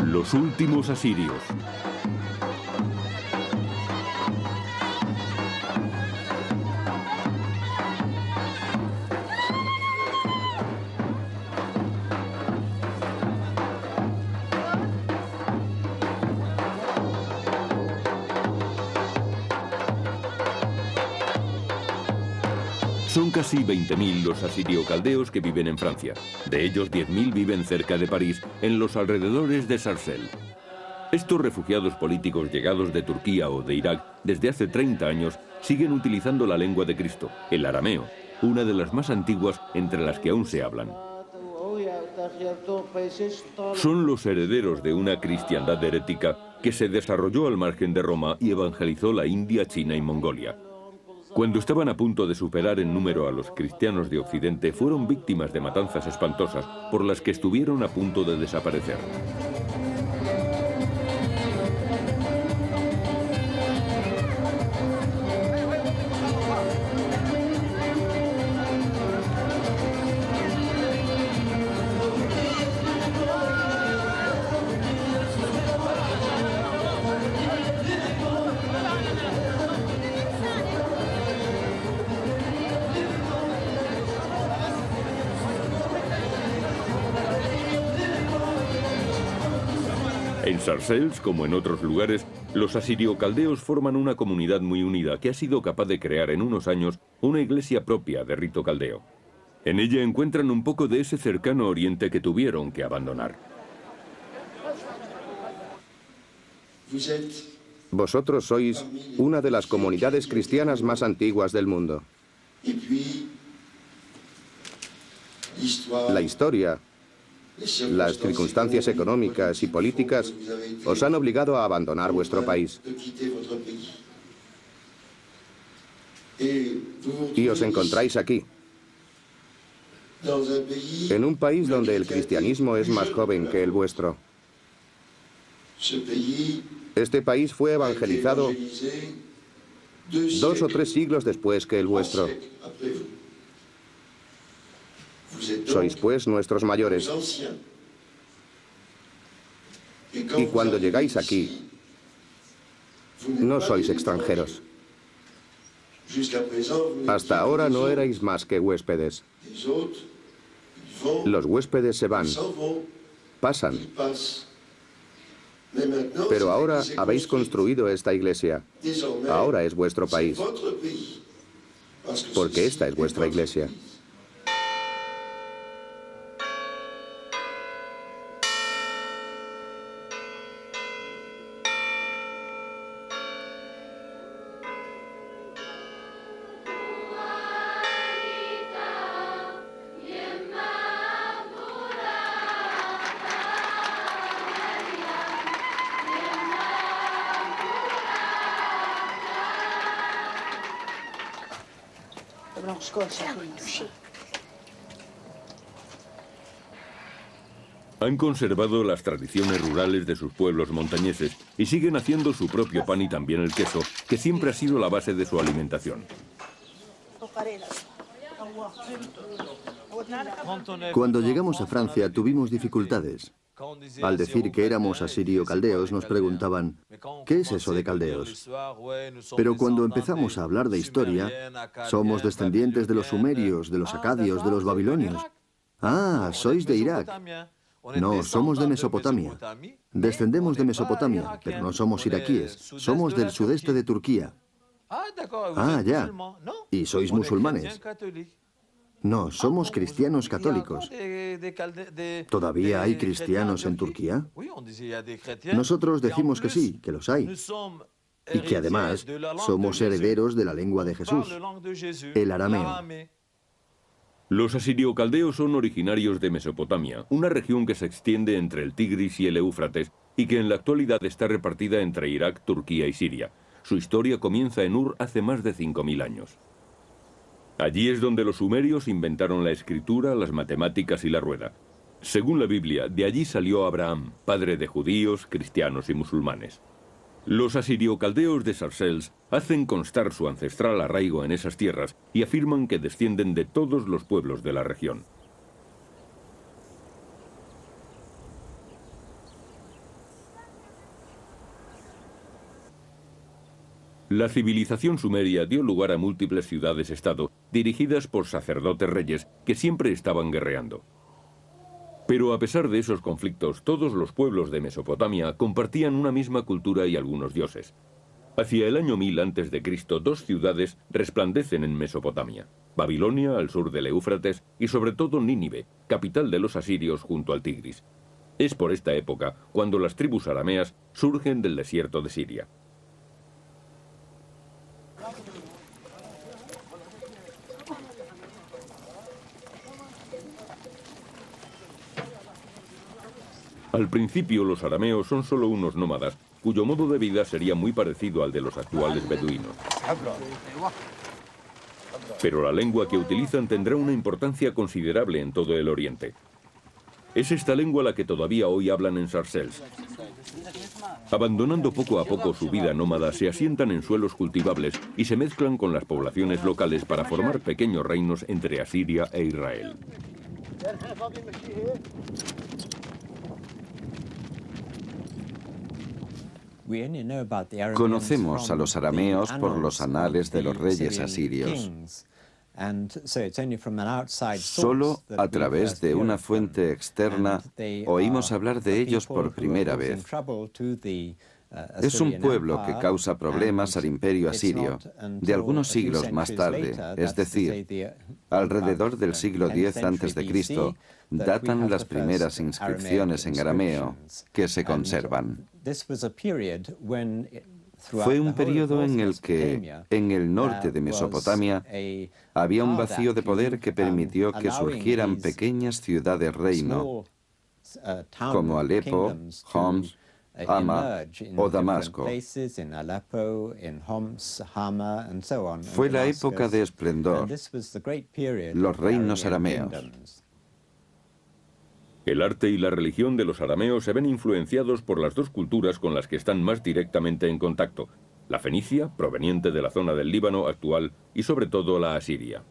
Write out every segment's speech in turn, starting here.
Los últimos asirios. Son casi 20.000 los asirio-caldeos que viven en Francia. De ellos, 10.000 viven cerca de París, en los alrededores de Sarcelles. Estos refugiados políticos llegados de Turquía o de Irak desde hace 30 años siguen utilizando la lengua de Cristo, el arameo, una de las más antiguas entre las que aún se hablan. Son los herederos de una cristiandad herética que se desarrolló al margen de Roma y evangelizó la India, China y Mongolia. Cuando estaban a punto de superar en número a los cristianos de Occidente, fueron víctimas de matanzas espantosas por las que estuvieron a punto de desaparecer. En Sarcelles, como en otros lugares, los asirio-caldeos forman una comunidad muy unida que ha sido capaz de crear en unos años una iglesia propia de rito caldeo. En ella encuentran un poco de ese cercano oriente que tuvieron que abandonar. Vosotros sois una de las comunidades cristianas más antiguas del mundo. La historia, las circunstancias económicas y políticas os han obligado a abandonar vuestro país. Y os encontráis aquí, en un país donde el cristianismo es más joven que el vuestro. Este país fue evangelizado 2 o 3 siglos después que el vuestro. Sois pues nuestros mayores. Y cuando llegáis aquí, no sois extranjeros. Hasta ahora no erais más que huéspedes. Los huéspedes se van, pasan. Pero ahora habéis construido esta iglesia. Ahora es vuestro país. Porque esta es vuestra iglesia. Han conservado las tradiciones rurales de sus pueblos montañeses y siguen haciendo su propio pan y también el queso, que siempre ha sido la base de su alimentación. Cuando llegamos a Francia tuvimos dificultades. Al decir que éramos asirio-caldeos nos preguntaban, ¿qué es eso de caldeos? Pero cuando empezamos a hablar de historia, somos descendientes de los sumerios, de los acadios, de los babilonios. Ah, sois de Irak. No, somos de Mesopotamia. Descendemos de Mesopotamia, pero no somos iraquíes. Somos del sudeste de Turquía. Ah, ya. ¿Y sois musulmanes? No, somos cristianos católicos. ¿Todavía hay cristianos en Turquía? Nosotros decimos que sí, que los hay. Y que además somos herederos de la lengua de Jesús, el arameo. Los asirio-caldeos son originarios de Mesopotamia, una región que se extiende entre el Tigris y el Éufrates y que en la actualidad está repartida entre Irak, Turquía y Siria. Su historia comienza en Ur hace más de 5.000 años. Allí es donde los sumerios inventaron la escritura, las matemáticas y la rueda. Según la Biblia, de allí salió Abraham, padre de judíos, cristianos y musulmanes. Los asirio-caldeos de Sarcelles hacen constar su ancestral arraigo en esas tierras y afirman que descienden de todos los pueblos de la región. La civilización sumeria dio lugar a múltiples ciudades-estado, dirigidas por sacerdotes reyes que siempre estaban guerreando. Pero a pesar de esos conflictos, todos los pueblos de Mesopotamia compartían una misma cultura y algunos dioses. Hacia el año 1000 a.C., dos ciudades resplandecen en Mesopotamia: Babilonia, al sur del Éufrates, y sobre todo Nínive, capital de los asirios junto al Tigris. Es por esta época cuando las tribus arameas surgen del desierto de Siria. Al principio, los arameos son solo unos nómadas, cuyo modo de vida sería muy parecido al de los actuales beduinos. Pero la lengua que utilizan tendrá una importancia considerable en todo el Oriente. Es esta lengua la que todavía hoy hablan en Sarcelles. Abandonando poco a poco su vida nómada, se asientan en suelos cultivables y se mezclan con las poblaciones locales para formar pequeños reinos entre Asiria e Israel. Conocemos a los arameos por los anales de los reyes asirios. Solo a través de una fuente externa oímos hablar de ellos por primera vez. Es un pueblo que causa problemas al imperio asirio de algunos siglos más tarde, es decir, alrededor del siglo X a.C., datan las primeras inscripciones en arameo que se conservan. Fue un periodo en el que, en el norte de Mesopotamia, había un vacío de poder que permitió que surgieran pequeñas ciudades-reino, como Alepo, Homs, Hama o Damasco. Fue la época de esplendor, los reinos arameos. El arte y la religión de los arameos se ven influenciados por las dos culturas con las que están más directamente en contacto: la fenicia, proveniente de la zona del Líbano actual, y sobre todo la asiria.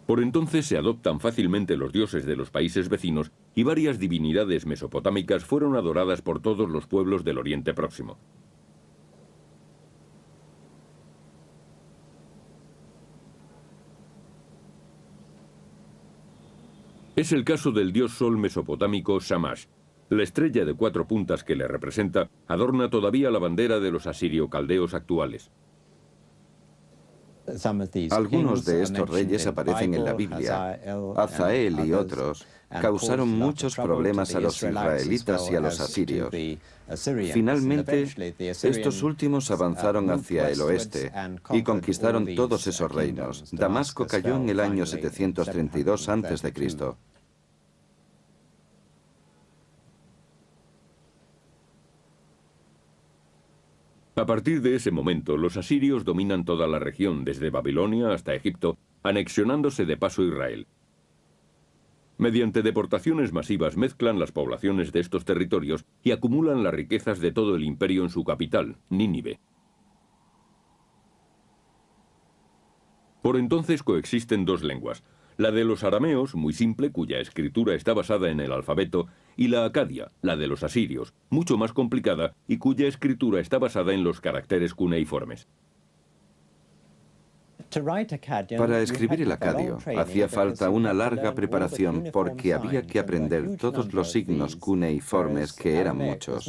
Por entonces se adoptan fácilmente los dioses de los países vecinos y varias divinidades mesopotámicas fueron adoradas por todos los pueblos del Oriente Próximo. Es el caso del dios sol mesopotámico Shamash. La estrella de 4 puntas que le representa adorna todavía la bandera de los asirio-caldeos actuales. Algunos de estos reyes aparecen en la Biblia. Hazael y otros causaron muchos problemas a los israelitas y a los asirios. Finalmente, estos últimos avanzaron hacia el oeste y conquistaron todos esos reinos. Damasco cayó en el año 732 a.C. A partir de ese momento, los asirios dominan toda la región, desde Babilonia hasta Egipto, anexionándose de paso Israel. Mediante deportaciones masivas mezclan las poblaciones de estos territorios y acumulan las riquezas de todo el imperio en su capital, Nínive. Por entonces coexisten dos lenguas: la de los arameos, muy simple, cuya escritura está basada en el alfabeto, y la acadia, la de los asirios, mucho más complicada y cuya escritura está basada en los caracteres cuneiformes. Para escribir el acadio hacía falta una larga preparación porque había que aprender todos los signos cuneiformes, que eran muchos.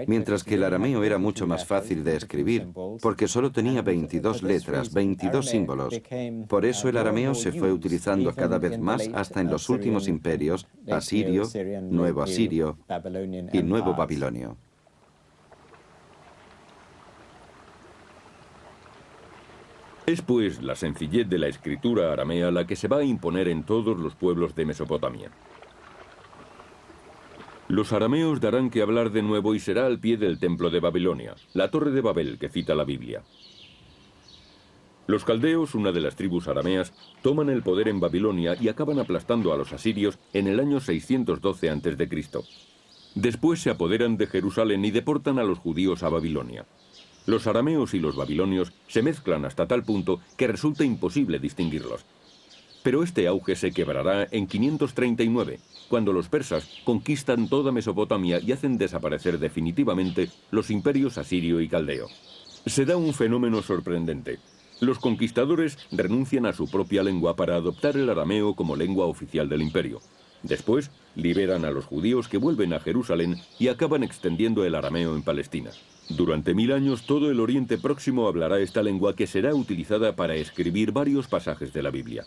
Mientras que el arameo era mucho más fácil de escribir porque solo tenía 22 letras, 22 símbolos. Por eso el arameo se fue utilizando cada vez más hasta en los últimos imperios: asirio, nuevo asirio y nuevo babilonio. Es pues la sencillez de la escritura aramea la que se va a imponer en todos los pueblos de Mesopotamia. Los arameos darán que hablar de nuevo y será al pie del templo de Babilonia, la torre de Babel que cita la Biblia. Los caldeos, una de las tribus arameas, toman el poder en Babilonia y acaban aplastando a los asirios en el año 612 a.C. Después se apoderan de Jerusalén y deportan a los judíos a Babilonia. Los arameos y los babilonios se mezclan hasta tal punto que resulta imposible distinguirlos. Pero este auge se quebrará en 539, cuando los persas conquistan toda Mesopotamia y hacen desaparecer definitivamente los imperios asirio y caldeo. Se da un fenómeno sorprendente. Los conquistadores renuncian a su propia lengua para adoptar el arameo como lengua oficial del imperio. Después, liberan a los judíos que vuelven a Jerusalén y acaban extendiendo el arameo en Palestina. Durante 1000 años todo el Oriente Próximo hablará esta lengua que será utilizada para escribir varios pasajes de la Biblia.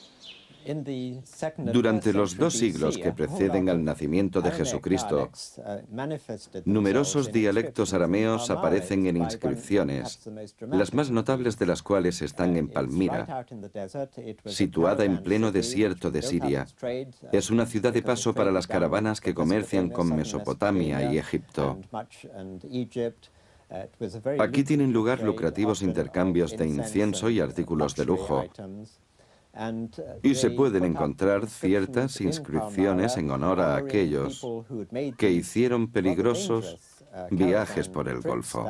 Durante los 2 siglos que preceden al nacimiento de Jesucristo, numerosos dialectos arameos aparecen en inscripciones, las más notables de las cuales están en Palmira, situada en pleno desierto de Siria. Es una ciudad de paso para las caravanas que comercian con Mesopotamia y Egipto. Aquí tienen lugar lucrativos intercambios de incienso y artículos de lujo. Y se pueden encontrar ciertas inscripciones en honor a aquellos que hicieron peligrosos viajes por el Golfo.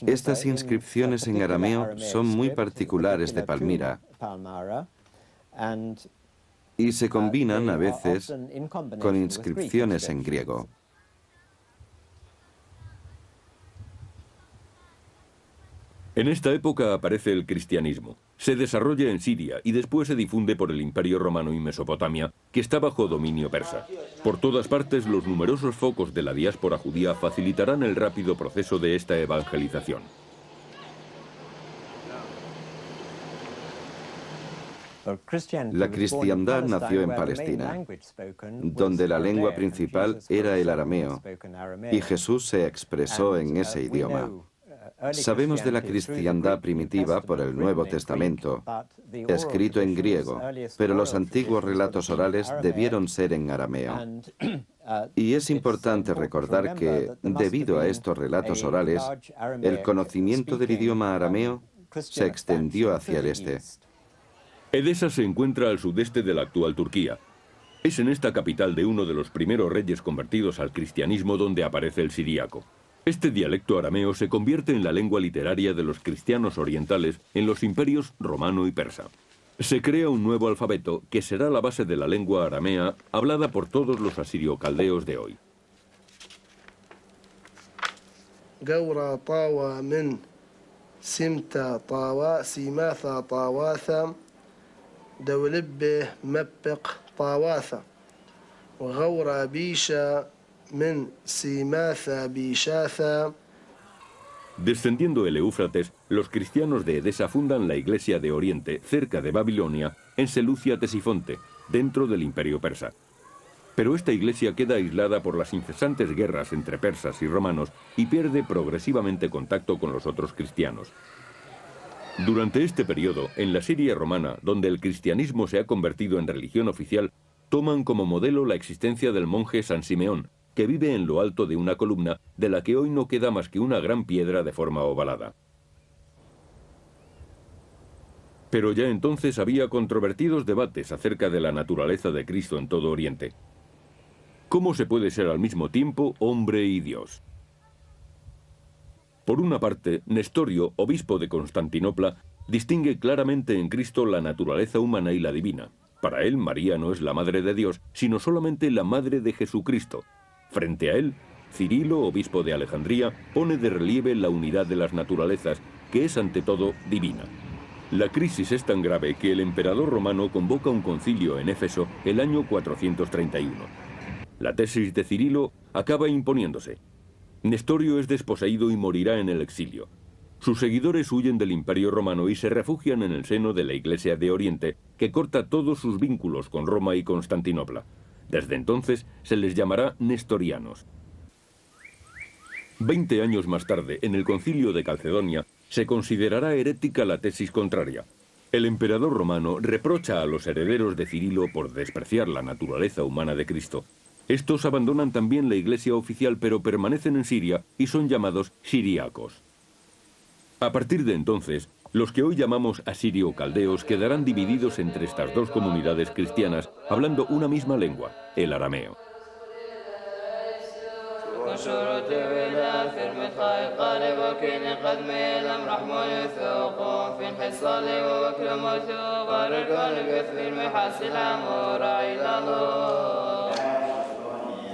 Estas inscripciones en arameo son muy particulares de Palmira y se combinan a veces con inscripciones en griego. En esta época aparece el cristianismo. Se desarrolla en Siria y después se difunde por el Imperio Romano y Mesopotamia, que está bajo dominio persa. Por todas partes, los numerosos focos de la diáspora judía facilitarán el rápido proceso de esta evangelización. La cristiandad nació en Palestina, donde la lengua principal era el arameo, y Jesús se expresó en ese idioma. Sabemos de la cristiandad primitiva por el Nuevo Testamento, escrito en griego, pero los antiguos relatos orales debieron ser en arameo. Y es importante recordar que, debido a estos relatos orales, el conocimiento del idioma arameo se extendió hacia el este. Edesa se encuentra al sudeste de la actual Turquía. Es en esta capital de uno de los primeros reyes convertidos al cristianismo donde aparece el siríaco. Este dialecto arameo se convierte en la lengua literaria de los cristianos orientales en los imperios romano y persa. Se crea un nuevo alfabeto que será la base de la lengua aramea hablada por todos los asirio-caldeos de hoy. Descendiendo el Éufrates, los cristianos de Edesa fundan la iglesia de Oriente, cerca de Babilonia, en Seleucia Tesifonte, dentro del imperio persa. Pero esta iglesia queda aislada por las incesantes guerras entre persas y romanos y pierde progresivamente contacto con los otros cristianos. Durante este periodo, en la Siria romana, donde el cristianismo se ha convertido en religión oficial, toman como modelo la existencia del monje San Simeón, que vive en lo alto de una columna de la que hoy no queda más que una gran piedra de forma ovalada. Pero ya entonces había controvertidos debates acerca de la naturaleza de Cristo en todo Oriente. ¿Cómo se puede ser al mismo tiempo hombre y Dios? Por una parte, Nestorio, obispo de Constantinopla, distingue claramente en Cristo la naturaleza humana y la divina. Para él, María no es la madre de Dios, sino solamente la madre de Jesucristo. Frente a él, Cirilo, obispo de Alejandría, pone de relieve la unidad de las naturalezas, que es ante todo divina. La crisis es tan grave que el emperador romano convoca un concilio en Éfeso el año 431. La tesis de Cirilo acaba imponiéndose. Nestorio es desposeído y morirá en el exilio. Sus seguidores huyen del Imperio Romano y se refugian en el seno de la Iglesia de Oriente, que corta todos sus vínculos con Roma y Constantinopla. Desde entonces se les llamará nestorianos. 20 años más tarde, en el concilio de Calcedonia, se considerará herética la tesis contraria. El emperador romano reprocha a los herederos de Cirilo por despreciar la naturaleza humana de Cristo. Estos abandonan también la iglesia oficial, pero permanecen en Siria y son llamados siríacos. A partir de entonces, los que hoy llamamos asirio-caldeos quedarán divididos entre estas dos comunidades cristianas, hablando una misma lengua, el arameo.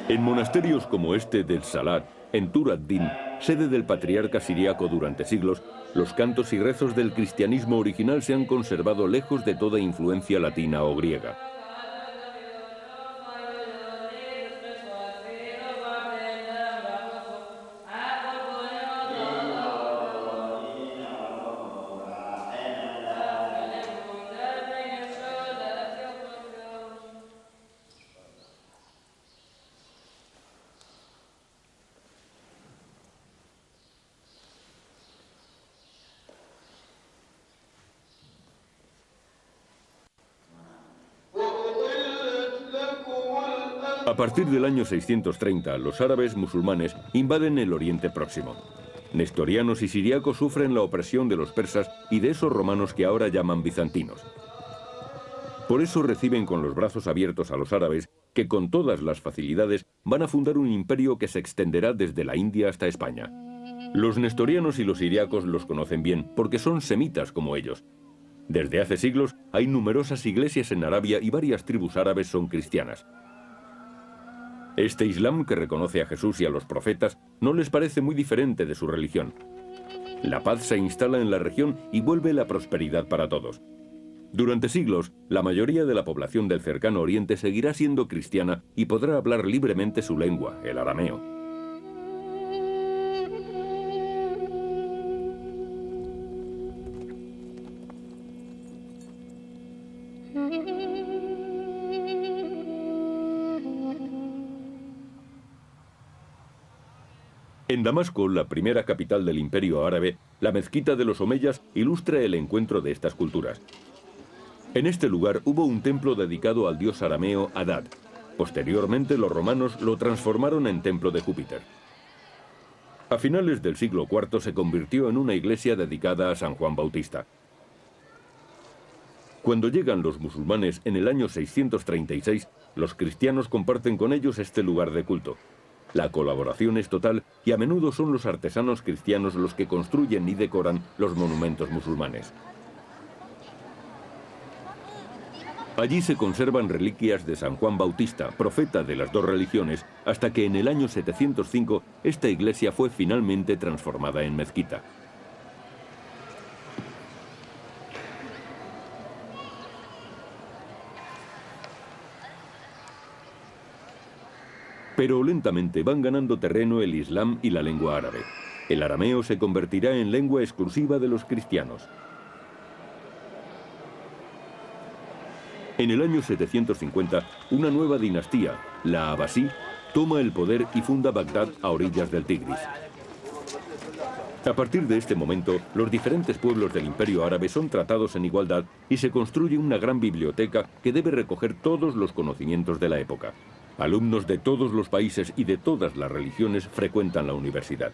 En monasterios como este del Salat, en Tur ad-Din, sede del patriarca siriaco durante siglos, los cantos y rezos del cristianismo original se han conservado lejos de toda influencia latina o griega. A partir del año 630, los árabes musulmanes invaden el Oriente Próximo. Nestorianos y siriacos sufren la opresión de los persas y de esos romanos que ahora llaman bizantinos. Por eso reciben con los brazos abiertos a los árabes, que con todas las facilidades van a fundar un imperio que se extenderá desde la India hasta España. Los nestorianos y los siriacos los conocen bien, porque son semitas como ellos. Desde hace siglos hay numerosas iglesias en Arabia y varias tribus árabes son cristianas. Este Islam, que reconoce a Jesús y a los profetas, no les parece muy diferente de su religión. La paz se instala en la región y vuelve la prosperidad para todos. Durante siglos, la mayoría de la población del cercano Oriente seguirá siendo cristiana y podrá hablar libremente su lengua, el arameo. En Damasco, la primera capital del Imperio Árabe, la mezquita de los omeyas ilustra el encuentro de estas culturas. En este lugar hubo un templo dedicado al dios arameo Adad. Posteriormente, los romanos lo transformaron en templo de Júpiter. A finales del siglo IV se convirtió en una iglesia dedicada a San Juan Bautista. Cuando llegan los musulmanes en el año 636, los cristianos comparten con ellos este lugar de culto. La colaboración es total y a menudo son los artesanos cristianos los que construyen y decoran los monumentos musulmanes. Allí se conservan reliquias de San Juan Bautista, profeta de las dos religiones, hasta que en el año 705 esta iglesia fue finalmente transformada en mezquita. Pero lentamente van ganando terreno el Islam y la lengua árabe. El arameo se convertirá en lengua exclusiva de los cristianos. En el año 750, una nueva dinastía, la Abasí, toma el poder y funda Bagdad a orillas del Tigris. A partir de este momento, los diferentes pueblos del Imperio Árabe son tratados en igualdad y se construye una gran biblioteca que debe recoger todos los conocimientos de la época. Alumnos de todos los países y de todas las religiones frecuentan la universidad.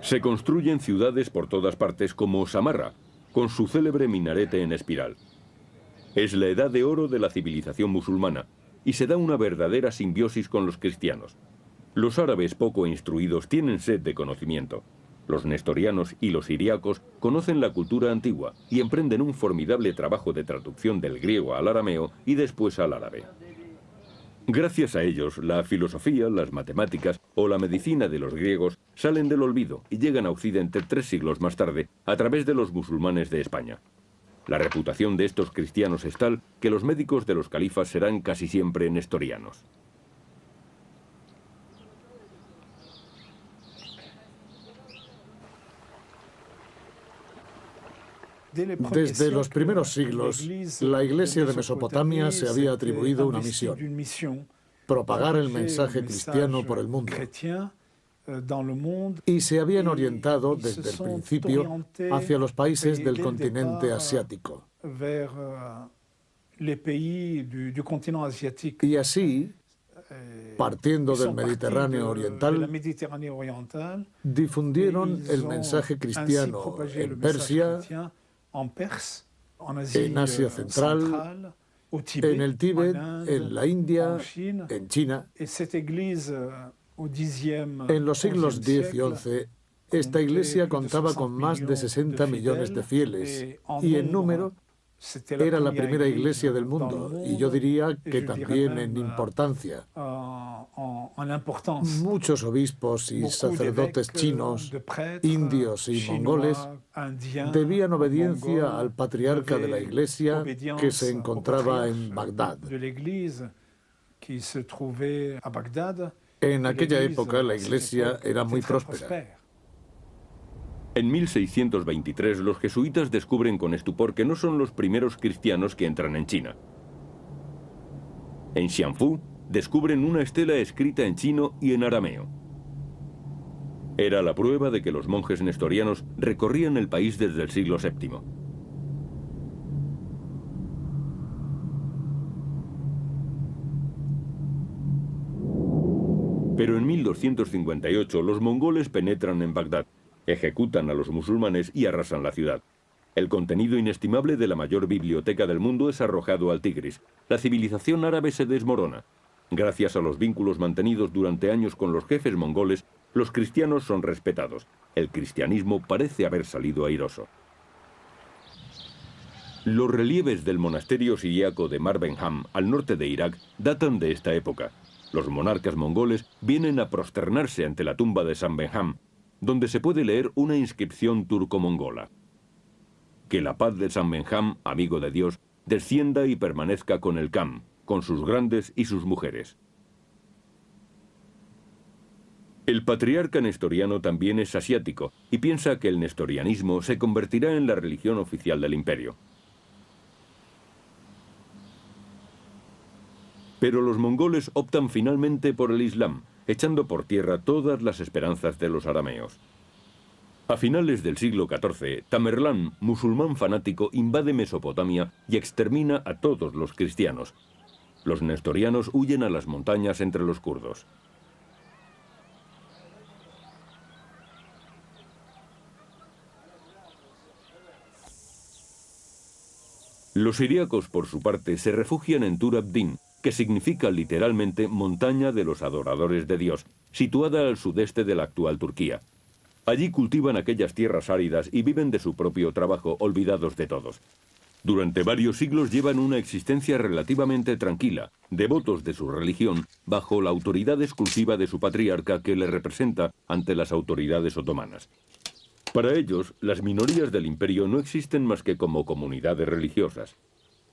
Se construyen ciudades por todas partes como Samarra, con su célebre minarete en espiral. Es la edad de oro de la civilización musulmana y se da una verdadera simbiosis con los cristianos. Los árabes poco instruidos tienen sed de conocimiento. Los nestorianos y los siriacos conocen la cultura antigua y emprenden un formidable trabajo de traducción del griego al arameo y después al árabe. Gracias a ellos, la filosofía, las matemáticas o la medicina de los griegos salen del olvido y llegan a Occidente 3 siglos más tarde a través de los musulmanes de España. La reputación de estos cristianos es tal que los médicos de los califas serán casi siempre nestorianos. Desde los primeros siglos, la Iglesia de Mesopotamia se había atribuido una misión: propagar el mensaje cristiano por el mundo. Y se habían orientado desde el principio hacia los países del continente asiático. Y así, partiendo del Mediterráneo oriental, difundieron el mensaje cristiano en Persia, en Asia Central, en el Tíbet, en la India, en China. En los siglos X y XI, esta iglesia contaba con más de 60 millones de fieles y en número Era la primera iglesia del mundo y yo diría que también en importancia. Muchos obispos y sacerdotes chinos, indios y mongoles debían obediencia al patriarca de la iglesia que se encontraba en Bagdad. En aquella época la iglesia era muy próspera. En 1623 los jesuitas descubren con estupor que no son los primeros cristianos que entran en China. En Xianfu descubren una estela escrita en chino y en arameo. Era la prueba de que los monjes nestorianos recorrían el país desde el siglo VII. Pero en 1258 los mongoles penetran en Bagdad, ejecutan a los musulmanes y arrasan la ciudad. El contenido inestimable de la mayor biblioteca del mundo es arrojado al Tigris. La civilización árabe se desmorona. Gracias a los vínculos mantenidos durante años con los jefes mongoles, los cristianos son respetados. El cristianismo parece haber salido airoso. Los relieves del monasterio siríaco de Marbenham, al norte de Irak, datan de esta época. Los monarcas mongoles vienen a prosternarse ante la tumba de San Benham, donde se puede leer una inscripción turco-mongola. Que la paz de San Benham, amigo de Dios, descienda y permanezca con el Kham, con sus grandes y sus mujeres. El patriarca nestoriano también es asiático y piensa que el nestorianismo se convertirá en la religión oficial del imperio. Pero los mongoles optan finalmente por el Islam, echando por tierra todas las esperanzas de los arameos. A finales del siglo XIV, Tamerlán, musulmán fanático, invade Mesopotamia y extermina a todos los cristianos. Los nestorianos huyen a las montañas entre los kurdos. Los siríacos, por su parte, se refugian en Tur Abdin, que significa literalmente montaña de los adoradores de Dios, situada al sudeste de la actual Turquía. Allí cultivan aquellas tierras áridas y viven de su propio trabajo, olvidados de todos. Durante varios siglos llevan una existencia relativamente tranquila, devotos de su religión, bajo la autoridad exclusiva de su patriarca que le representa ante las autoridades otomanas. Para ellos, las minorías del imperio no existen más que como comunidades religiosas.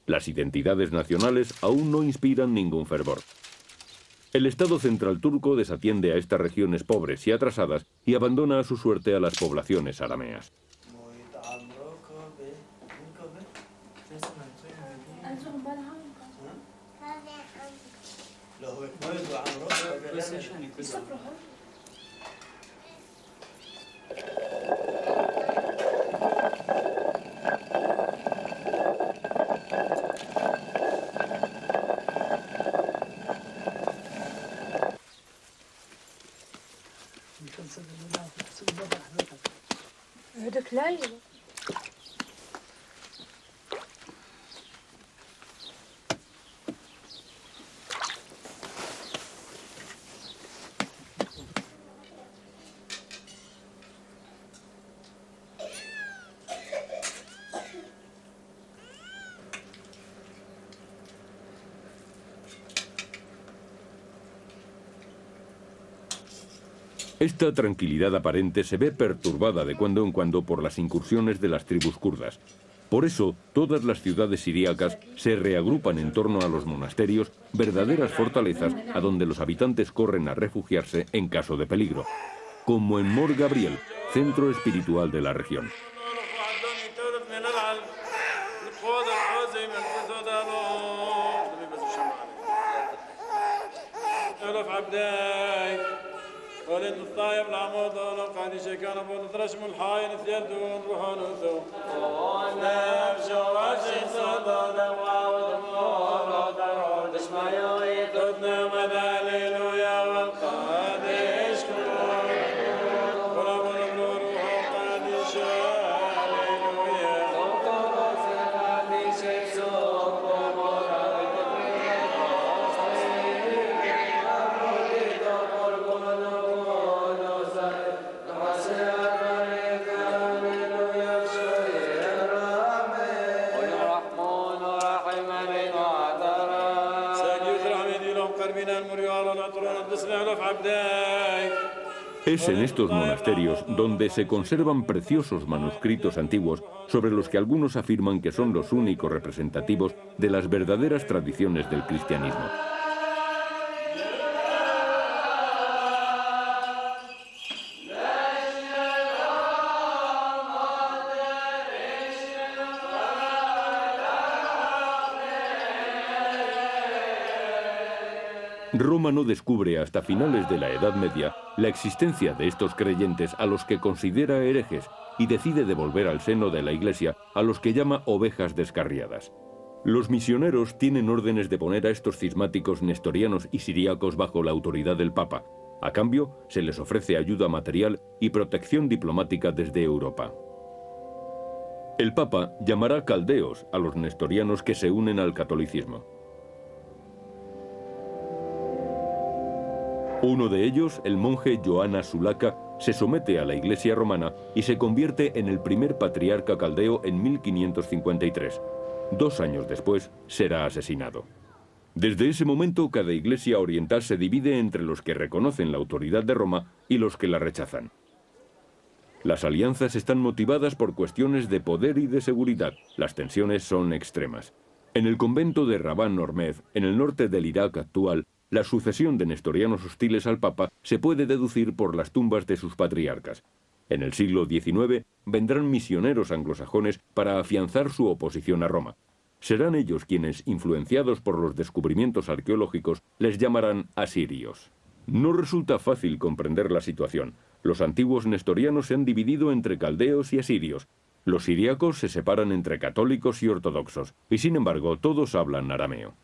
Las identidades nacionales aún no inspiran ningún fervor. El Estado central turco desatiende a estas regiones pobres y atrasadas y abandona a su suerte a las poblaciones arameas. Esta tranquilidad aparente se ve perturbada de cuando en cuando por las incursiones de las tribus kurdas. Por eso, todas las ciudades siríacas se reagrupan en torno a los monasterios, verdaderas fortalezas a donde los habitantes corren a refugiarse en caso de peligro, como en Mor Gabriel, centro espiritual de la región. ولد الطايب العمود والقادي شكان بود ترشم الحاين ثيردون روحانوثو نفس واشي صدى وعود مورا درود اسمايوي تدنا مداليل ويا والقادي اشكرون ورب النور وقادي شاليل ويا وقادي سنادي شيسوك ومورا Es en estos monasterios donde se conservan preciosos manuscritos antiguos sobre los que algunos afirman que son los únicos representativos de las verdaderas tradiciones del cristianismo. Roma no descubre hasta finales de la Edad Media la existencia de estos creyentes a los que considera herejes y decide devolver al seno de la Iglesia a los que llama ovejas descarriadas. Los misioneros tienen órdenes de poner a estos cismáticos nestorianos y siríacos bajo la autoridad del Papa. A cambio, se les ofrece ayuda material y protección diplomática desde Europa. El Papa llamará caldeos a los nestorianos que se unen al catolicismo. Uno de ellos, el monje Johanna Sulaka, se somete a la Iglesia romana y se convierte en el primer patriarca caldeo en 1553. 2 años después, será asesinado. Desde ese momento, cada iglesia oriental se divide entre los que reconocen la autoridad de Roma y los que la rechazan. Las alianzas están motivadas por cuestiones de poder y de seguridad. Las tensiones son extremas. En el convento de Rabban Ormed, en el norte del Irak actual, la sucesión de nestorianos hostiles al Papa se puede deducir por las tumbas de sus patriarcas. En el siglo XIX vendrán misioneros anglosajones para afianzar su oposición a Roma. Serán ellos quienes, influenciados por los descubrimientos arqueológicos, les llamarán asirios. No resulta fácil comprender la situación. Los antiguos nestorianos se han dividido entre caldeos y asirios. Los siríacos se separan entre católicos y ortodoxos, y sin embargo todos hablan arameo.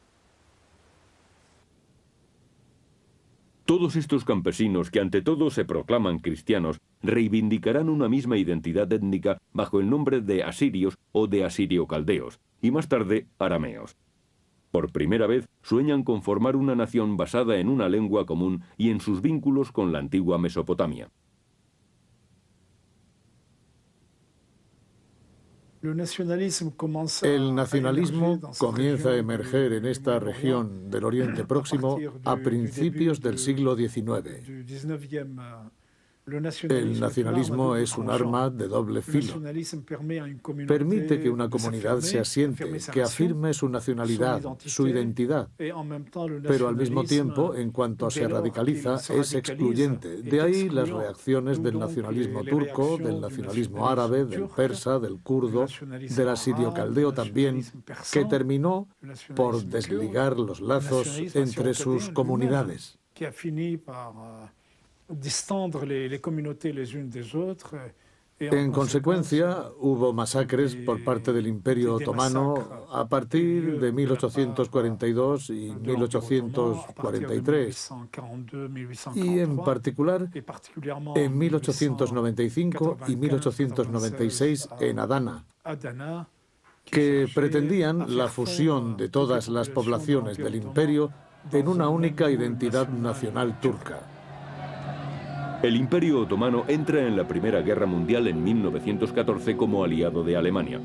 Todos estos campesinos, que ante todo se proclaman cristianos, reivindicarán una misma identidad étnica bajo el nombre de asirios o de asirio-caldeos, y más tarde arameos. Por primera vez sueñan con formar una nación basada en una lengua común y en sus vínculos con la antigua Mesopotamia. El nacionalismo comienza a emerger en esta región del Oriente Próximo a principios del siglo XIX. El nacionalismo es un arma de doble filo. Permite que una comunidad se asiente, que afirme su nacionalidad, su identidad, pero al mismo tiempo, en cuanto se radicaliza, es excluyente. De ahí las reacciones del nacionalismo turco, del nacionalismo árabe, del persa, del kurdo, del asirio-caldeo también, que terminó por desligar los lazos entre sus comunidades. En consecuencia, hubo masacres por parte del Imperio Otomano a partir de 1842 y 1843, y en particular en 1895 y 1896 en Adana, que pretendían la fusión de todas las poblaciones del imperio en una única identidad nacional turca. El Imperio Otomano entra en la Primera Guerra Mundial en 1914 como aliado de Alemania.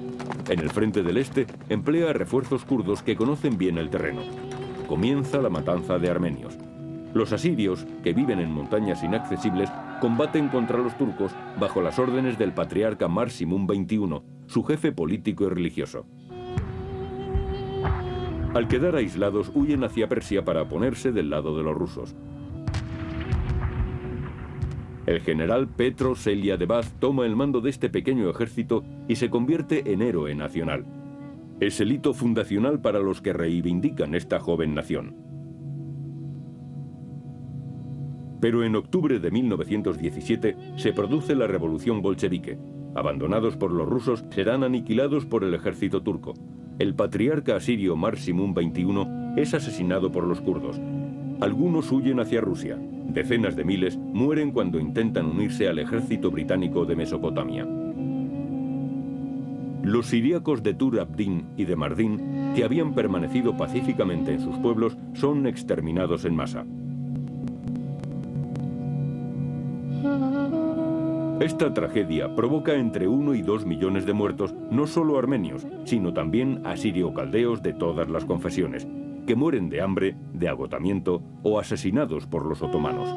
En el frente del este emplea refuerzos kurdos que conocen bien el terreno. Comienza la matanza de armenios. Los asirios, que viven en montañas inaccesibles, combaten contra los turcos bajo las órdenes del patriarca Mar Simún XXI, su jefe político y religioso. Al quedar aislados, huyen hacia Persia para ponerse del lado de los rusos. El general Petro Seliadebaz toma el mando de este pequeño ejército y se convierte en héroe nacional. Es el hito fundacional para los que reivindican esta joven nación. Pero en octubre de 1917 se produce la revolución bolchevique. Abandonados por los rusos, serán aniquilados por el ejército turco. El patriarca asirio Mar Simún XXI es asesinado por los kurdos. Algunos huyen hacia Rusia. Decenas de miles mueren cuando intentan unirse al ejército británico de Mesopotamia. Los siríacos de Tur Abdin y de Mardin, que habían permanecido pacíficamente en sus pueblos, son exterminados en masa. Esta tragedia provoca entre 1 y 2 millones de muertos, no solo armenios, sino también asirio-caldeos de todas las confesiones. que mueren de hambre, de agotamiento o asesinados por los otomanos.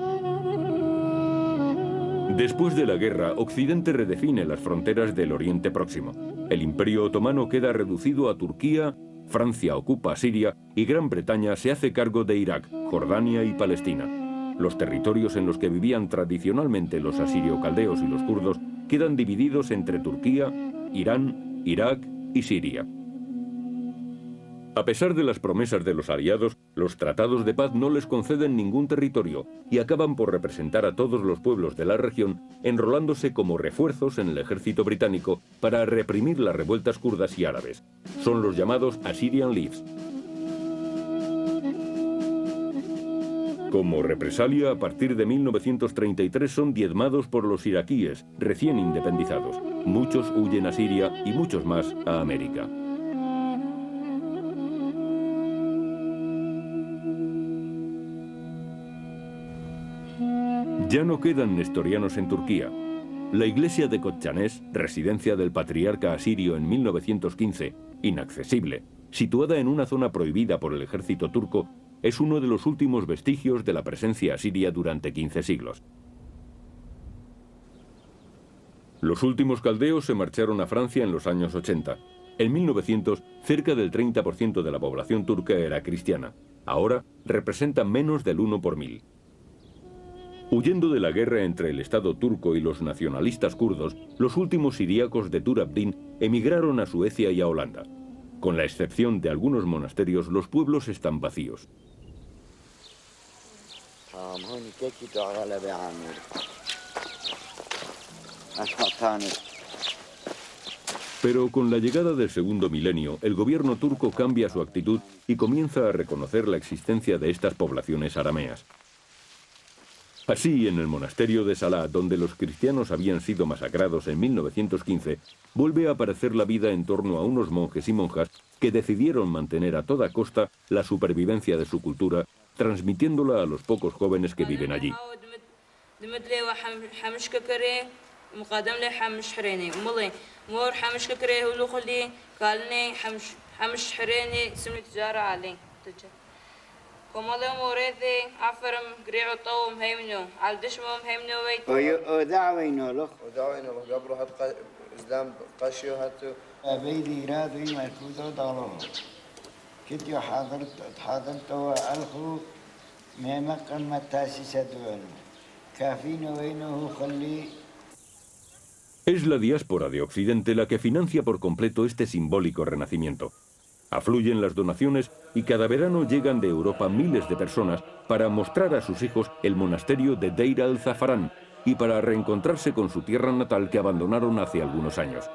Después de la guerra, Occidente redefine las fronteras del Oriente Próximo. El Imperio Otomano queda reducido a Turquía, Francia ocupa Siria y Gran Bretaña se hace cargo de Irak, Jordania y Palestina. Los territorios en los que vivían tradicionalmente los asirio-caldeos y los kurdos quedan divididos entre Turquía, Irán, Irak y Siria. A pesar de las promesas de los aliados, los tratados de paz no les conceden ningún territorio y acaban por representar a todos los pueblos de la región, enrolándose como refuerzos en el ejército británico para reprimir las revueltas kurdas y árabes. Son los llamados Assyrian Leaves. Como represalia, a partir de 1933 son diezmados por los iraquíes, recién independizados. Muchos huyen a Siria y muchos más a América. Ya no quedan nestorianos en Turquía. La iglesia de Kotchanes, residencia del patriarca asirio en 1915, inaccesible, situada en una zona prohibida por el ejército turco, es uno de los últimos vestigios de la presencia asiria durante 15 siglos. Los últimos caldeos se marcharon a Francia en los años 80. En 1900, cerca del 30% de la población turca era cristiana. Ahora representan menos del 1 por 1000. Huyendo de la guerra entre el Estado turco y los nacionalistas kurdos, los últimos siríacos de Tur Abdin emigraron a Suecia y a Holanda. Con la excepción de algunos monasterios, los pueblos están vacíos. Pero con la llegada del segundo milenio, el gobierno turco cambia su actitud y comienza a reconocer la existencia de estas poblaciones arameas. Así, en el monasterio de Salah, donde los cristianos habían sido masacrados en 1915, vuelve a aparecer la vida en torno a unos monjes y monjas que decidieron mantener a toda costa la supervivencia de su cultura, transmitiéndola a los pocos jóvenes que viven allí. Es la diáspora de Occidente la que financia por completo este simbólico renacimiento. Afluyen las donaciones y cada verano llegan de Europa miles de personas para mostrar a sus hijos el monasterio de Deir al-Zafarán y para reencontrarse con su tierra natal que abandonaron hace algunos años.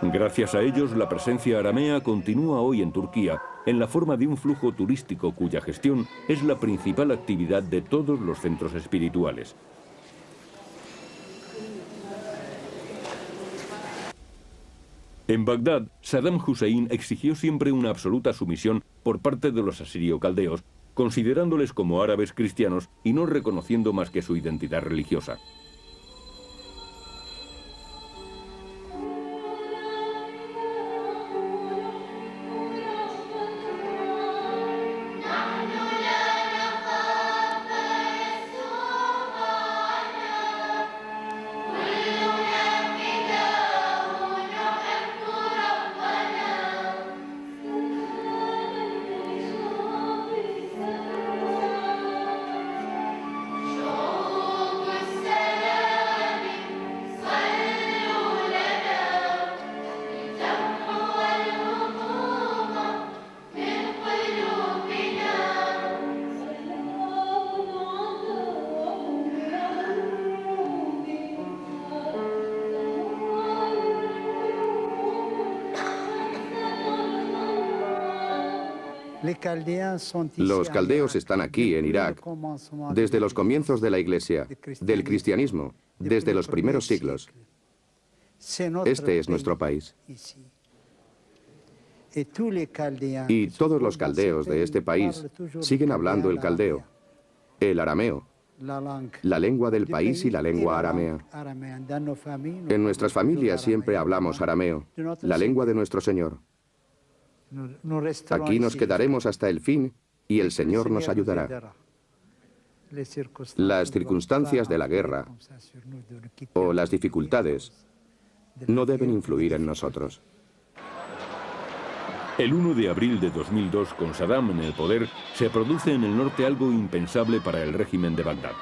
Gracias a ellos, la presencia aramea continúa hoy en Turquía, en la forma de un flujo turístico cuya gestión es la principal actividad de todos los centros espirituales. En Bagdad, Saddam Hussein exigió siempre una absoluta sumisión por parte de los asirio-caldeos, considerándoles como árabes cristianos y no reconociendo más que su identidad religiosa. Los caldeos están aquí, en Irak, desde los comienzos de la Iglesia, del cristianismo, desde los primeros siglos. Este es nuestro país. Y todos los caldeos de este país siguen hablando el caldeo, el arameo, la lengua del país y la lengua aramea. En nuestras familias siempre hablamos arameo, la lengua de nuestro Señor. Aquí nos quedaremos hasta el fin y el Señor nos ayudará. Las circunstancias de la guerra o las dificultades no deben influir en nosotros. El 1 de abril de 2002, con Saddam en el poder, se produce en el norte algo impensable para el régimen de Bagdad.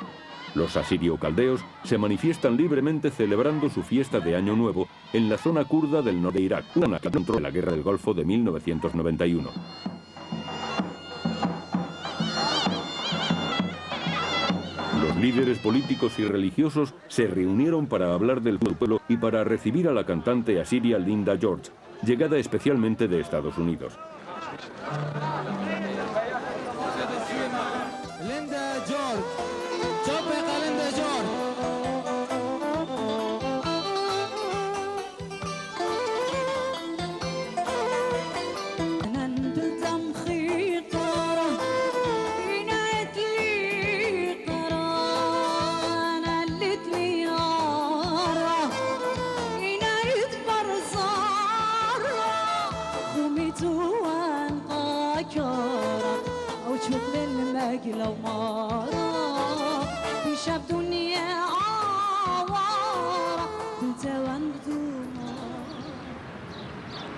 Los asirio-caldeos se manifiestan libremente celebrando su fiesta de Año Nuevo en la zona kurda del norte de Irak, una que dentro de la Guerra del Golfo de 1991. Los líderes políticos y religiosos se reunieron para hablar del pueblo y para recibir a la cantante asiria Linda George, llegada especialmente de Estados Unidos.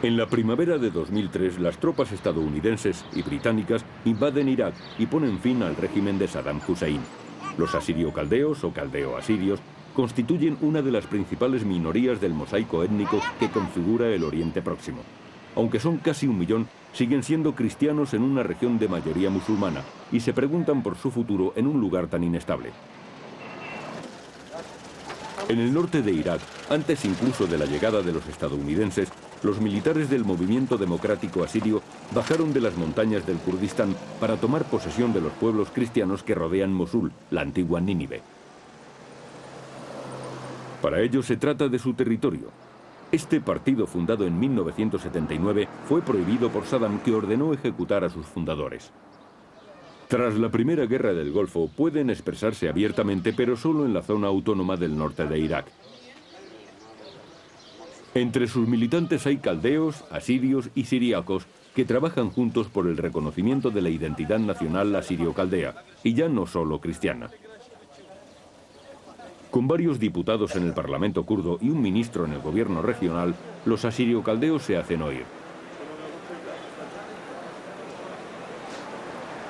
En la primavera de 2003, las tropas estadounidenses y británicas invaden Irak y ponen fin al régimen de Saddam Hussein. Los asirio-caldeos o caldeo-asirios constituyen una de las principales minorías del mosaico étnico que configura el Oriente Próximo. Aunque son casi 1 millón, siguen siendo cristianos en una región de mayoría musulmana y se preguntan por su futuro en un lugar tan inestable. En el norte de Irak, antes incluso de la llegada de los estadounidenses, los militares del movimiento democrático asirio bajaron de las montañas del Kurdistán para tomar posesión de los pueblos cristianos que rodean Mosul, la antigua Nínive. Para ellos se trata de su territorio. Este partido, fundado en 1979, fue prohibido por Saddam, que ordenó ejecutar a sus fundadores. Tras la Primera Guerra del Golfo, pueden expresarse abiertamente, pero solo en la zona autónoma del norte de Irak. Entre sus militantes hay caldeos, asirios y siríacos que trabajan juntos por el reconocimiento de la identidad nacional asirio-caldea, y ya no solo cristiana. Con varios diputados en el Parlamento kurdo y un ministro en el gobierno regional, los asirio-caldeos se hacen oír.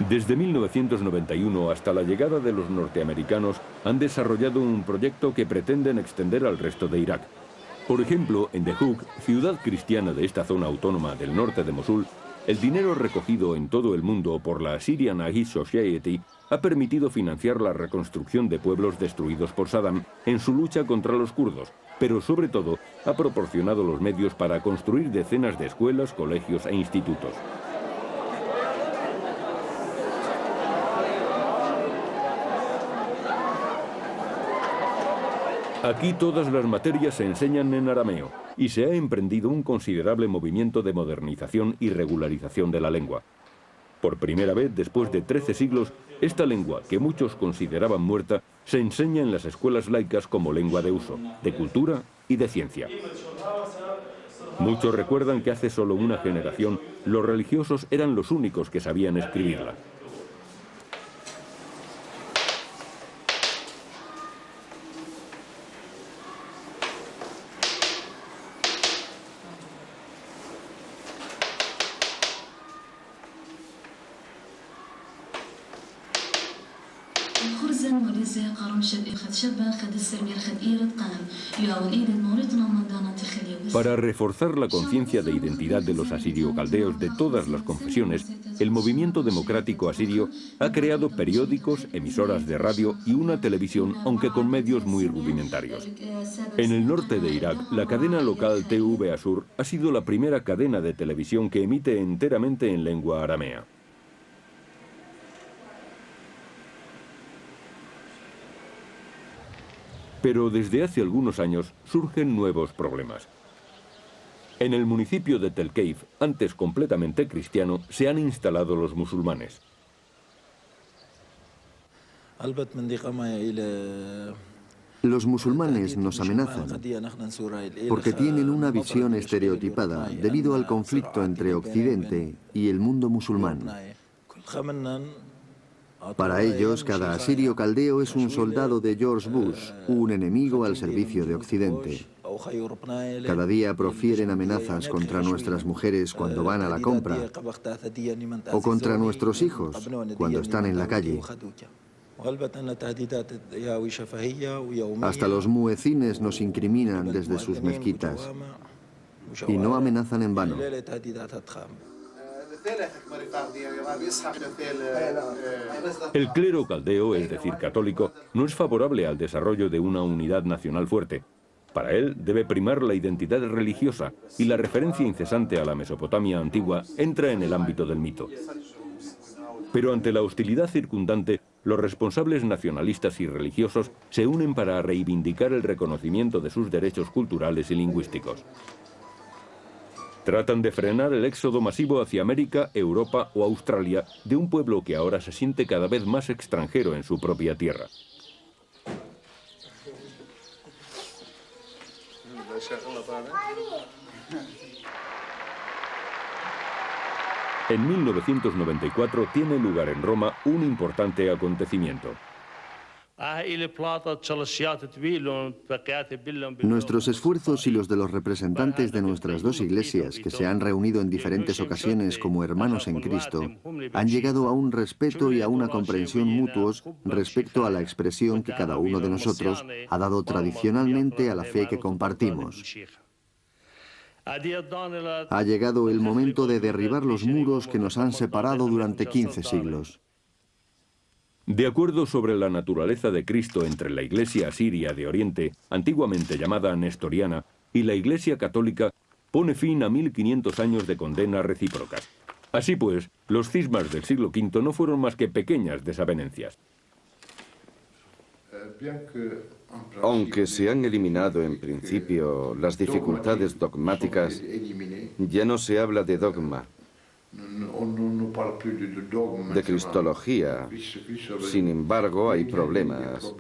Desde 1991 hasta la llegada de los norteamericanos, han desarrollado un proyecto que pretenden extender al resto de Irak. Por ejemplo, en The Hook, ciudad cristiana de esta zona autónoma del norte de Mosul, el dinero recogido en todo el mundo por la Syrian Aid Society ha permitido financiar la reconstrucción de pueblos destruidos por Saddam en su lucha contra los kurdos, pero sobre todo ha proporcionado los medios para construir decenas de escuelas, colegios e institutos. Aquí todas las materias se enseñan en arameo y se ha emprendido un considerable movimiento de modernización y regularización de la lengua. Por primera vez, después de 13 siglos, esta lengua, que muchos consideraban muerta, se enseña en las escuelas laicas como lengua de uso, de cultura y de ciencia. Muchos recuerdan que hace solo una generación los religiosos eran los únicos que sabían escribirla. Para reforzar la conciencia de identidad de los asirio-caldeos de todas las confesiones, el movimiento democrático asirio ha creado periódicos, emisoras de radio y una televisión, aunque con medios muy rudimentarios. En el norte de Irak, la cadena local TV Asur ha sido la primera cadena de televisión que emite enteramente en lengua aramea. Pero desde hace algunos años surgen nuevos problemas. En el municipio de Tel Keif, antes completamente cristiano, se han instalado los musulmanes. Los musulmanes nos amenazan porque tienen una visión estereotipada debido al conflicto entre Occidente y el mundo musulmán. Para ellos, cada asirio caldeo es un soldado de George Bush, un enemigo al servicio de Occidente. Cada día profieren amenazas contra nuestras mujeres cuando van a la compra o contra nuestros hijos cuando están en la calle. Hasta los muecines nos incriminan desde sus mezquitas y no amenazan en vano. El clero caldeo, es decir, católico, no es favorable al desarrollo de una unidad nacional fuerte. Para él debe primar la identidad religiosa y la referencia incesante a la Mesopotamia antigua entra en el ámbito del mito. Pero ante la hostilidad circundante, los responsables nacionalistas y religiosos se unen para reivindicar el reconocimiento de sus derechos culturales y lingüísticos. Tratan de frenar el éxodo masivo hacia América, Europa o Australia de un pueblo que ahora se siente cada vez más extranjero en su propia tierra. En 1994 tiene lugar en Roma un importante acontecimiento. Nuestros esfuerzos y los de los representantes de nuestras dos iglesias, que se han reunido en diferentes ocasiones como hermanos en Cristo, han llegado a un respeto y a una comprensión mutuos respecto a la expresión que cada uno de nosotros ha dado tradicionalmente a la fe que compartimos. Ha llegado el momento de derribar los muros que nos han separado durante 15 siglos. De acuerdo sobre la naturaleza de Cristo entre la Iglesia asiria de Oriente, antiguamente llamada nestoriana, y la Iglesia católica, pone fin a 1500 años de condenas recíprocas. Así pues, los cismas del siglo V no fueron más que pequeñas desavenencias. Aunque se han eliminado en principio las dificultades dogmáticas, ya no se habla de dogma, de cristología. Sin embargo, hay problemas,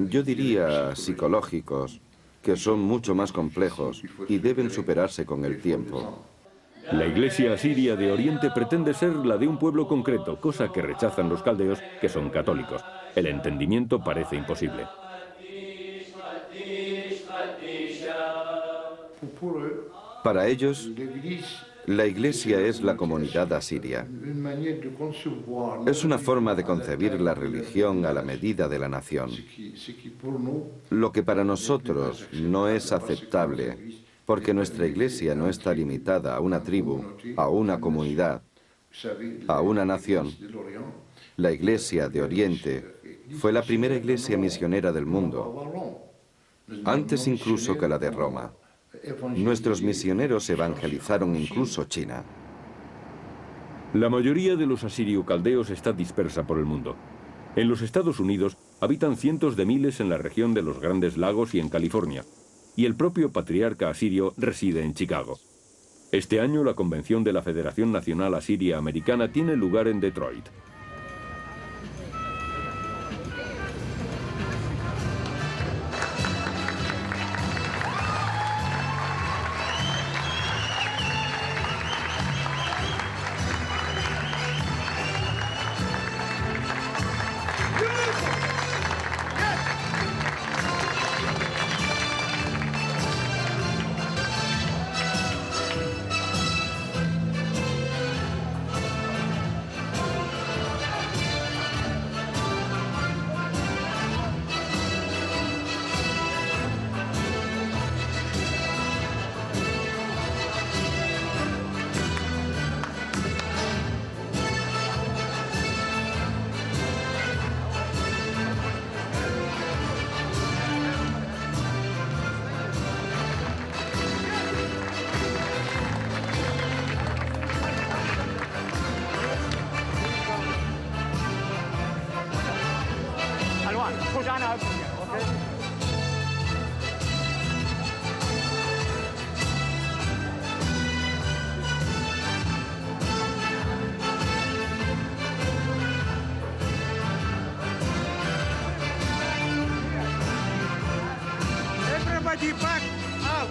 yo diría psicológicos, que son mucho más complejos y deben superarse con el tiempo. La Iglesia asiria de Oriente pretende ser la de un pueblo concreto, cosa que rechazan los caldeos, que son católicos. El entendimiento parece imposible. Para ellos, la Iglesia es la comunidad asiria. Es una forma de concebir la religión a la medida de la nación. Lo que para nosotros no es aceptable, porque nuestra Iglesia no está limitada a una tribu, a una comunidad, a una nación. La Iglesia de Oriente fue la primera iglesia misionera del mundo, antes incluso que la de Roma. Nuestros misioneros evangelizaron incluso China. La mayoría de los asirio-caldeos está dispersa por el mundo. En los Estados Unidos habitan cientos de miles en la región de los Grandes Lagos y en California, y el propio patriarca asirio reside en Chicago. Este año la convención de la Federación Nacional Asiria Americana tiene lugar en Detroit. Everybody back out.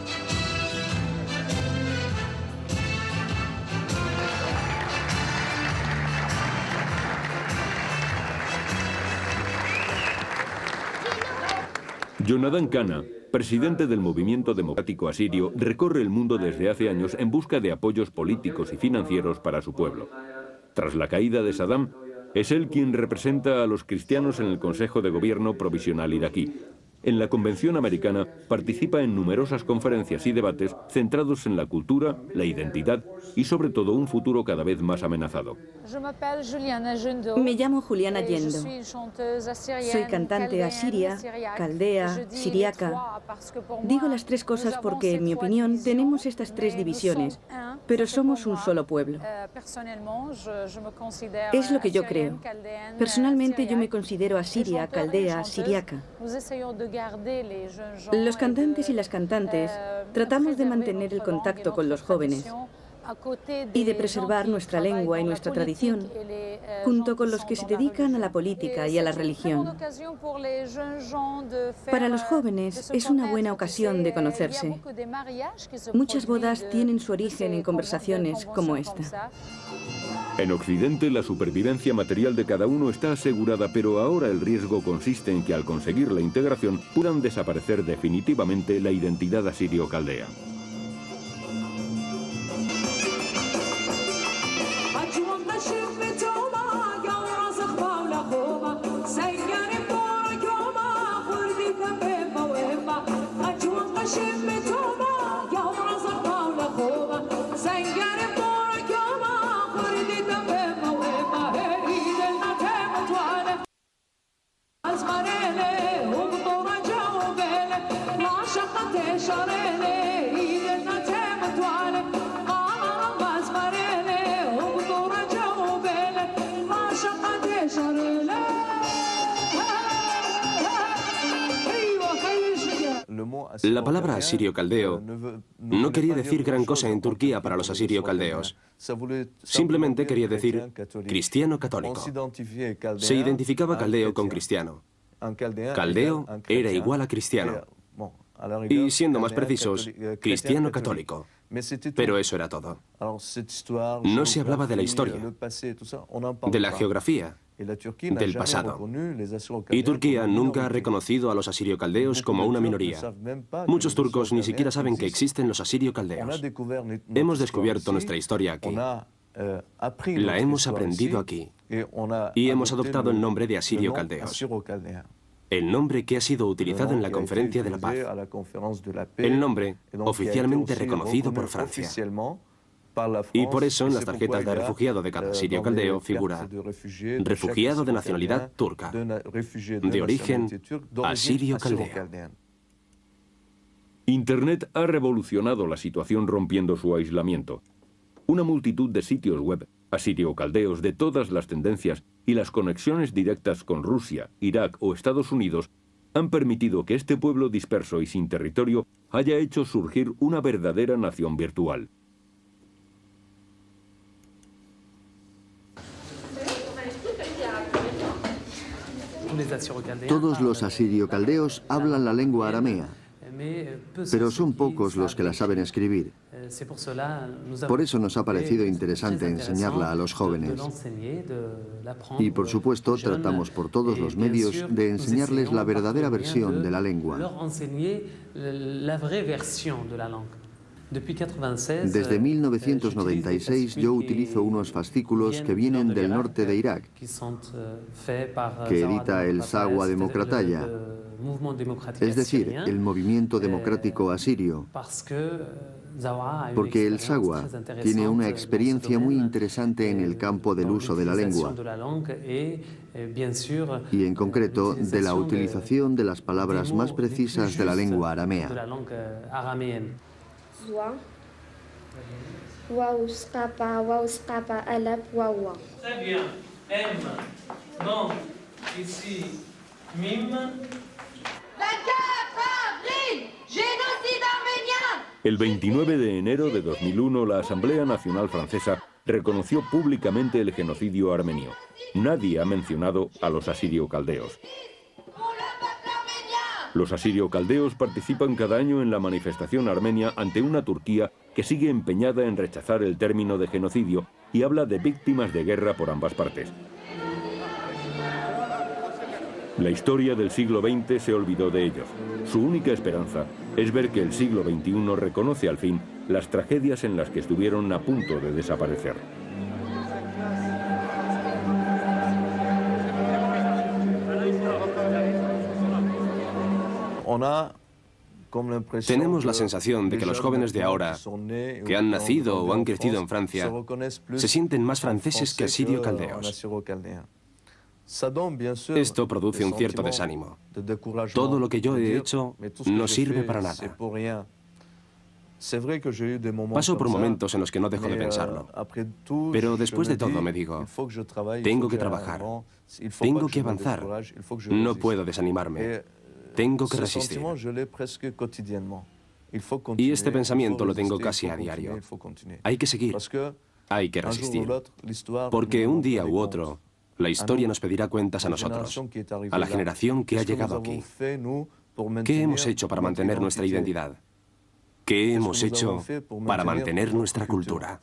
Jonathan Kana, presidente del Movimiento Democrático Asirio, recorre el mundo desde hace años en busca de apoyos políticos y financieros para su pueblo. Tras la caída de Saddam, es él quien representa a los cristianos en el Consejo de Gobierno Provisional iraquí. En la Convención Americana participa en numerosas conferencias y debates centrados en la cultura, la identidad y sobre todo un futuro cada vez más amenazado. Me llamo Juliana Yendo. Soy cantante asiria, caldea, siriaca. Digo las tres cosas porque, en mi opinión, tenemos estas tres divisiones, pero somos un solo pueblo. Es lo que yo creo. Personalmente yo me considero asiria, caldea, siriaca. Los cantantes y las cantantes tratamos de mantener el contacto con los jóvenes y de preservar nuestra lengua y nuestra tradición, junto con los que se dedican a la política y a la religión. Para los jóvenes es una buena ocasión de conocerse. Muchas bodas tienen su origen en conversaciones como esta. En Occidente, la supervivencia material de cada uno está asegurada, pero ahora el riesgo consiste en que al conseguir la integración puedan desaparecer definitivamente la identidad asirio-caldea. La palabra asirio-caldeo no quería decir gran cosa en Turquía para los asirio-caldeos. Simplemente quería decir cristiano católico. Se identificaba caldeo con cristiano. Caldeo era igual a cristiano. Y siendo más precisos, cristiano católico. Pero eso era todo. No se hablaba de la historia, de la geografía, del pasado. Y Turquía nunca ha reconocido a los asirio-caldeos como una minoría. Muchos turcos ni siquiera saben que existen los asirio-caldeos. Hemos descubierto nuestra historia aquí. La hemos aprendido aquí. Y hemos adoptado el nombre de asirio-caldeos. El nombre que ha sido utilizado en la Conferencia de la Paz. El nombre oficialmente reconocido por Francia. Y por eso en las tarjetas de refugiado de cada asirio-caldeo figura refugiado de nacionalidad turca, de origen asirio-caldeo. Internet ha revolucionado la situación rompiendo su aislamiento. Una multitud de sitios web asirio-caldeos de todas las tendencias y las conexiones directas con Rusia, Irak o Estados Unidos han permitido que este pueblo disperso y sin territorio haya hecho surgir una verdadera nación virtual. Todos los asirio-caldeos hablan la lengua aramea, pero son pocos los que la saben escribir. Por eso nos ha parecido interesante enseñarla a los jóvenes. Y por supuesto tratamos por todos los medios de enseñarles la verdadera versión de la lengua. Desde 1996 yo utilizo unos fascículos que vienen del norte de Irak, que edita el Sagwa Demokrataya, es decir, el movimiento democrático asirio, porque el Sagwa tiene una experiencia muy interesante en el campo del uso de la lengua, y en concreto de la utilización de las palabras más precisas de la lengua aramea. Très bien. M. Non. Ici. Mim. 24 avril, génocide arménien. El 29 de enero de 2001, la Asamblea Nacional Francesa reconoció públicamente el genocidio armenio. Nadie ha mencionado a los asirio-caldeos. Los asirio-caldeos participan cada año en la manifestación armenia ante una Turquía que sigue empeñada en rechazar el término de genocidio y habla de víctimas de guerra por ambas partes. La historia del siglo XX se olvidó de ellos. Su única esperanza es ver que el siglo XXI reconoce al fin las tragedias en las que estuvieron a punto de desaparecer. Tenemos la sensación de que los jóvenes de ahora, que han nacido o han crecido en Francia, se sienten más franceses que asirio-caldeos. Esto produce un cierto desánimo. Todo lo que yo he hecho no sirve para nada. Paso por momentos en los que no dejo de pensarlo. Pero después de todo me digo, tengo que trabajar, tengo que avanzar, no puedo desanimarme, tengo que resistir. Y este pensamiento lo tengo casi a diario. Hay que seguir, hay que resistir. Porque un día u otro, la historia nos pedirá cuentas a nosotros, a la generación que ha llegado aquí. ¿Qué hemos hecho para mantener nuestra identidad? ¿Qué hemos hecho para mantener nuestra cultura?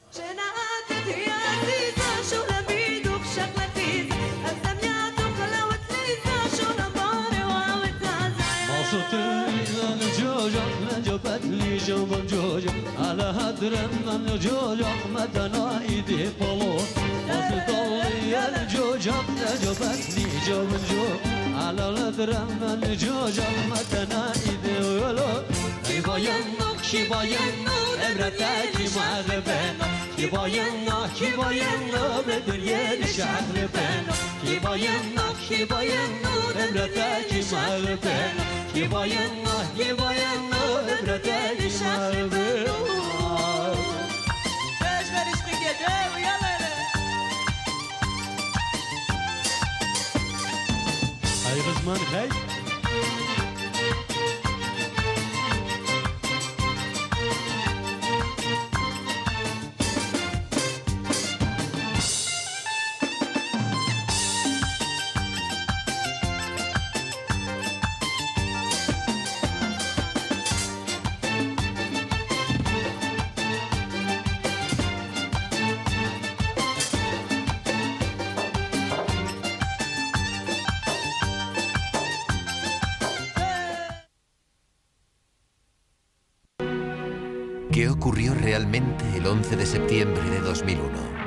¿Qué ocurrió realmente el 11 de septiembre de 2001?